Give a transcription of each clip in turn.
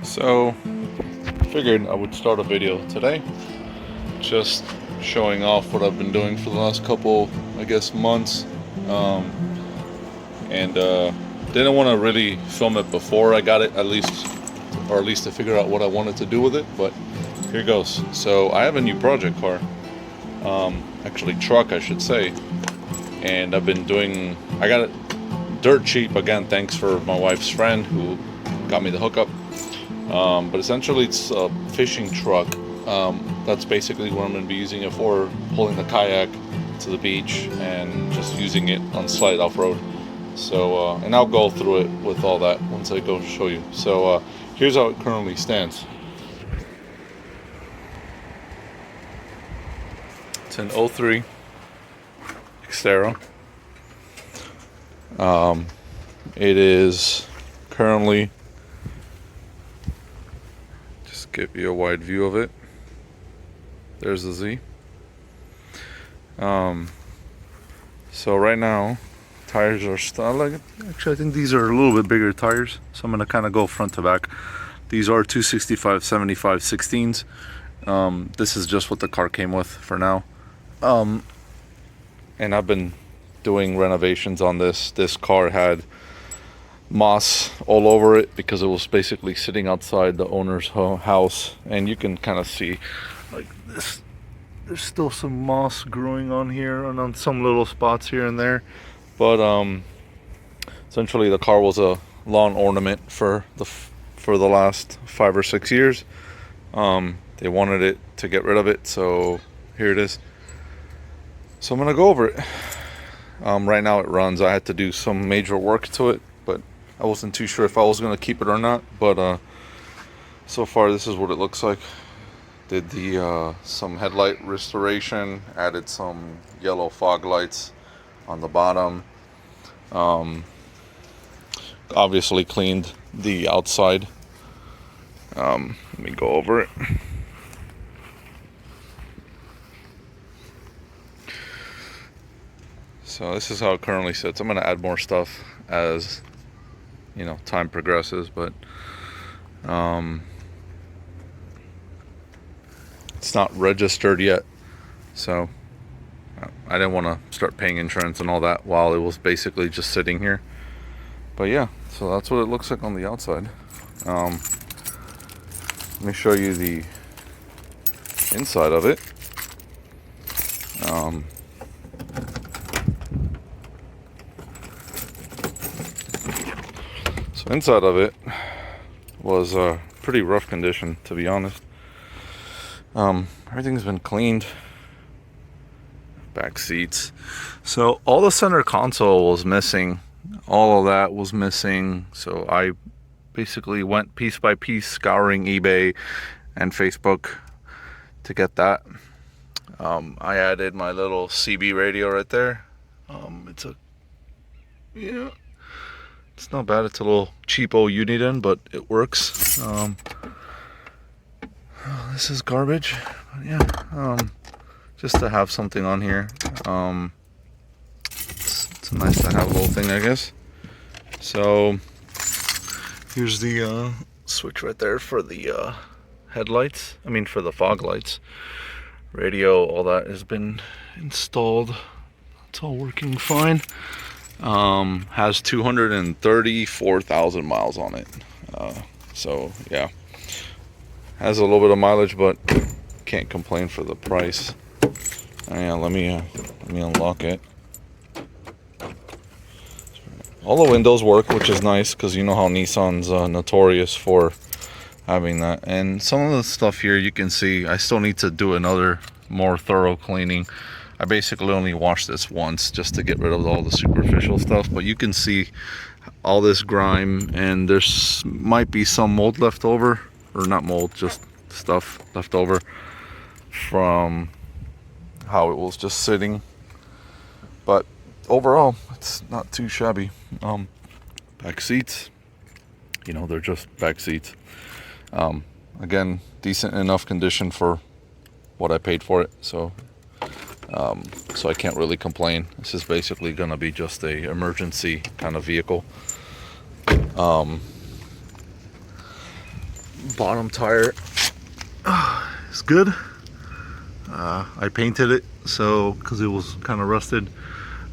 So, figured I would start a video today, just showing off what I've been doing for the last couple, I guess, months. Um, and didn't want to really film it before I got it, at least to figure out what I wanted to do with it. But here goes. So I have a new project car, actually truck, I should say, and I got it dirt cheap again, thanks for my wife's friend who got me the hookup. But essentially it's a fishing truck. That's basically what I'm going to be using it for, pulling the kayak to the beach and just using it on slight off-road. So, and I'll go through it with all that once I go show you. So here's how it currently stands. It's an 03 Xterra. It is currently, just give you a wide view of it. There's the Z. So right now, tires are still actually I think these are a little bit bigger tires, so I'm gonna kind of go front to back. These are 265/75 16s. This is just what the car came with for now. And I've been doing renovations on this. This car had moss all over it because it was basically sitting outside the owner's house, and you can kind of see like this, there's still some moss growing on here and on some little spots here and there. But essentially the car was a lawn ornament for the last 5 or 6 years. They wanted it to get rid of it, so here it is. So I'm gonna go over it. Right now it runs. I had to do some major work to it, but I wasn't too sure if I was gonna keep it or not. But so far this is what it looks like. Did the some headlight restoration, added some yellow fog lights on the bottom. Obviously cleaned the outside. Let me go over it. So this is how it currently sits. I'm going to add more stuff as time progresses, but it's not registered yet, so I didn't want to start paying insurance and all that while it was basically just sitting here. But yeah, so that's what it looks like on the outside. Let me show you the inside of it. So inside of it was pretty rough condition, to be honest. Everything's been cleaned. Back seats. So all the center console was missing. All of that was missing. So I basically went piece by piece, scouring eBay and Facebook to get that. I added my little CB radio right there. It's not bad. It's a little cheapo Uniden, but it works. This is garbage, but yeah. Just to have something on here. It's nice to have a little thing, I guess. So here's the switch right there for the headlights. I mean, for the fog lights. Radio, all that has been installed. It's all working fine. Has 234,000 miles on it. So yeah, has a little bit of mileage, but can't complain for the price. Yeah, let me unlock it. All the windows work, which is nice because you know how Nissan's notorious for having that. And some of the stuff here you can see I still need to do another more thorough cleaning. I basically only washed this once just to get rid of all the superficial stuff, but you can see all this grime, and there's might be some mold left over, or not mold, just stuff left over from how it was just sitting. But overall it's not too shabby. Back seats, they're just back seats. Again, decent enough condition for what I paid for it, so I can't really complain. This is basically gonna be just a emergency kind of vehicle. bottom tire is good. I painted it so because it was kind of rusted.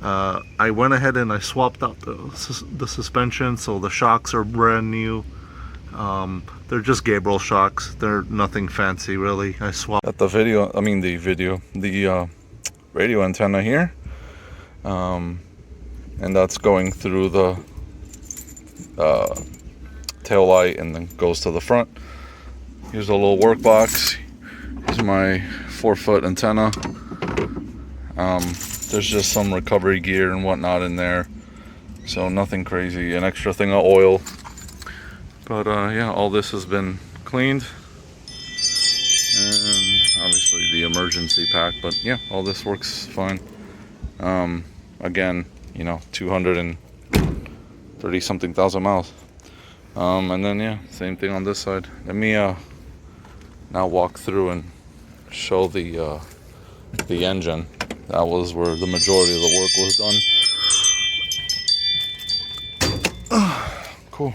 I went ahead and I swapped out the suspension, so the shocks are brand new. They're just Gabriel shocks. They're nothing fancy really. I swapped at the radio antenna here, and that's going through the tail light and then goes to the front. Here's a little work box. Here's my 4-foot antenna. There's just some recovery gear and whatnot in there, so nothing crazy. An extra thing of oil, but yeah, all this has been cleaned, and obviously the emergency pack, but yeah, all this works fine. Again, you know, 230 something thousand miles. And then yeah, same thing on this side. Let me now walk through and show the engine. That was where the majority of the work was done. Cool.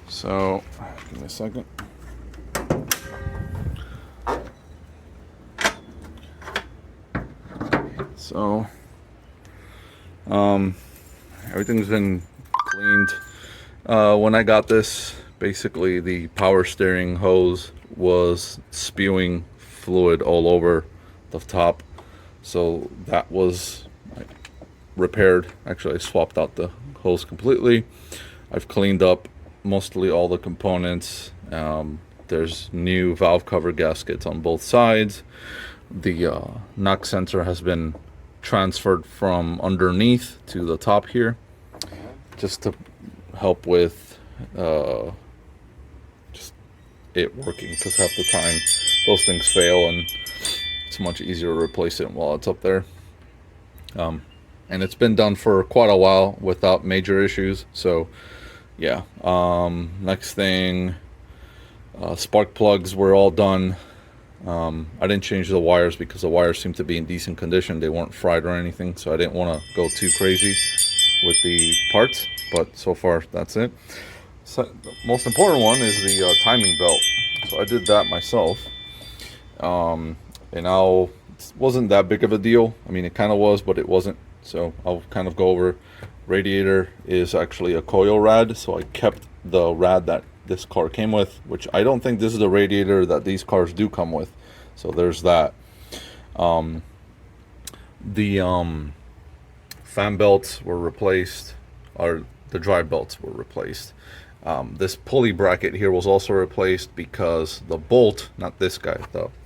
So, give me a second. So, everything's been cleaned. When I got this, basically the power steering hose was spewing fluid all over the top, so that was repaired. Actually, I swapped out the hose completely. I've cleaned up mostly all the components. There's new valve cover gaskets on both sides. The knock sensor has been transferred from underneath to the top here, just to help with just it working, because half the time those things fail and it's much easier to replace it while it's up there. And it's been done for quite a while without major issues, so yeah. Next thing, spark plugs were all done. I didn't change the wires because the wires seemed to be in decent condition. They weren't fried or anything, so I didn't want to go too crazy with the parts, but so far that's it. So the most important one is the timing belt. So I did that myself, and it wasn't that big of a deal. I mean, it kind of was, but it wasn't. So I'll kind of go over. Radiator is actually a coil rad, so I kept the rad that this car came with, which I don't think this is the radiator that these cars do come with. So there's that. The fan belts were replaced, or the drive belts were replaced. This pulley bracket here was also replaced because the bolt, not this guy,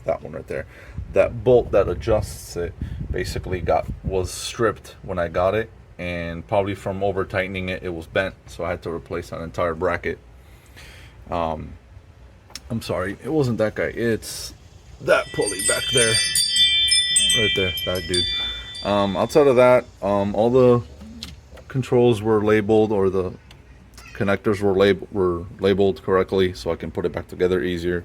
that one right there, that bolt that adjusts it basically was stripped when I got it, and probably from over tightening it, it was bent, so I had to replace an entire bracket. I'm sorry, it wasn't that guy, it's that pulley back there, right there, that dude. Outside of that, all the controls were labeled, or the connectors were labeled correctly, so I can put it back together easier.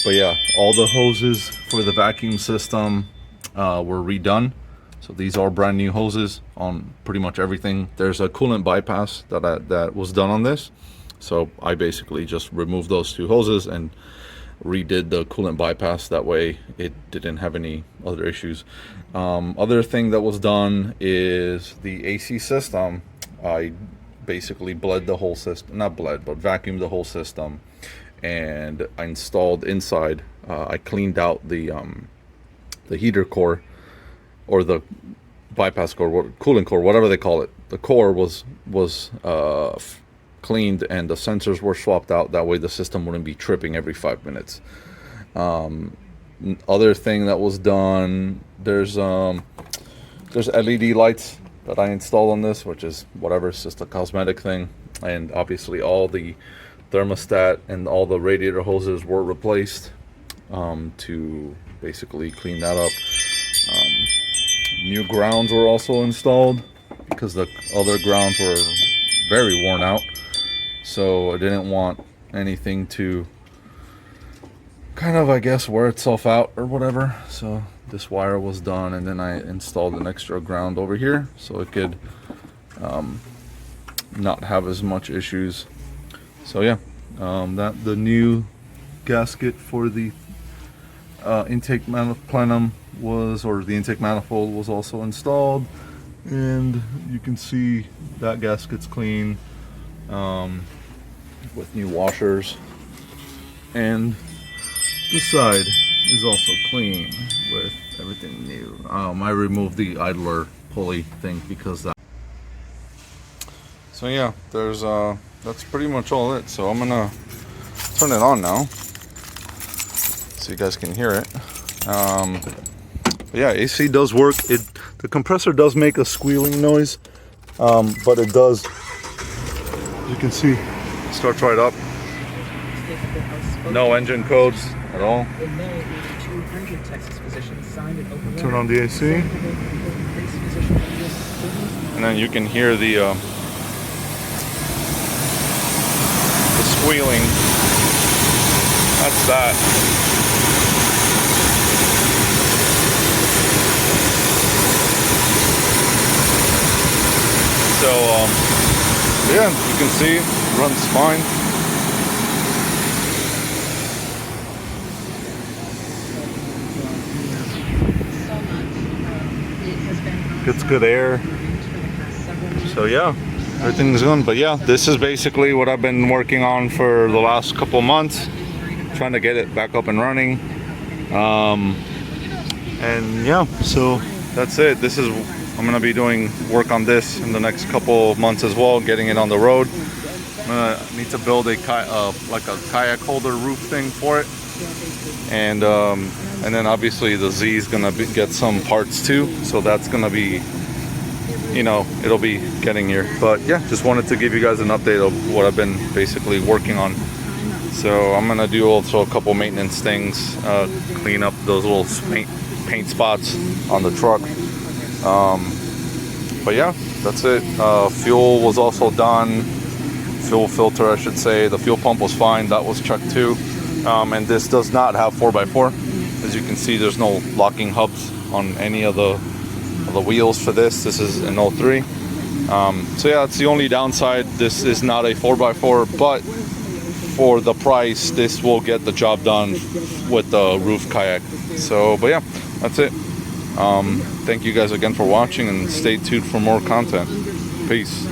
But yeah, all the hoses for the vacuum system were redone. So these are brand new hoses on pretty much everything. There's a coolant bypass that was done on this, so I basically just removed those two hoses and redid the coolant bypass. That way it didn't have any other issues. Other thing that was done is the AC system. I basically bled the whole system, not bled, but vacuumed the whole system, and I installed inside. I cleaned out the heater core, or the bypass core, coolant core, whatever they call it. The core was cleaned, and the sensors were swapped out. That way the system wouldn't be tripping every 5 minutes. Other thing that was done, there's LED lights that I installed on this, which is whatever, it's just a cosmetic thing. And obviously all the thermostat and all the radiator hoses were replaced to basically clean that up. New grounds were also installed because the other grounds were very worn out, so I didn't want anything to kind of, I guess, wear itself out or whatever. So this wire was done, and then I installed an extra ground over here so it could not have as much issues. So yeah, that the new gasket for the intake plenum was, or the intake manifold was also installed, and you can see that gasket's clean, with new washers, and this side is also clean with everything new. I removed the idler pulley thing because that. So yeah, there's that's pretty much all it. So I'm gonna turn it on now so you guys can hear it. But yeah, AC does work. The compressor does make a squealing noise, but it does, as you can see, starts right up. No engine codes at all. Turn on the AC, and then you can hear the squealing. That's that. So yeah, you can see it runs fine. Gets good air. So yeah, everything's good. But yeah, this is basically what I've been working on for the last couple months, trying to get it back up and running. And yeah, so that's it. I'm gonna be doing work on this in the next couple of months as well, getting it on the road. I'm gonna need to build a like a kayak holder roof thing for it, and then obviously the Z is gonna get some parts too. So that's gonna be, you know, it'll be getting here. But yeah, just wanted to give you guys an update of what I've been basically working on. So I'm gonna do also a couple maintenance things, clean up those little paint spots on the truck. But yeah, that's it. Fuel was also done. Fuel filter, I should say. The fuel pump was fine. That was checked too. And this does not have 4x4. As you can see, there's no locking hubs on any of the wheels for this. This is an 03. So yeah, that's the only downside. This is not a 4x4, but for the price, this will get the job done with the roof kayak. So, but yeah, that's it. Thank you guys again for watching, and stay tuned for more content. Peace.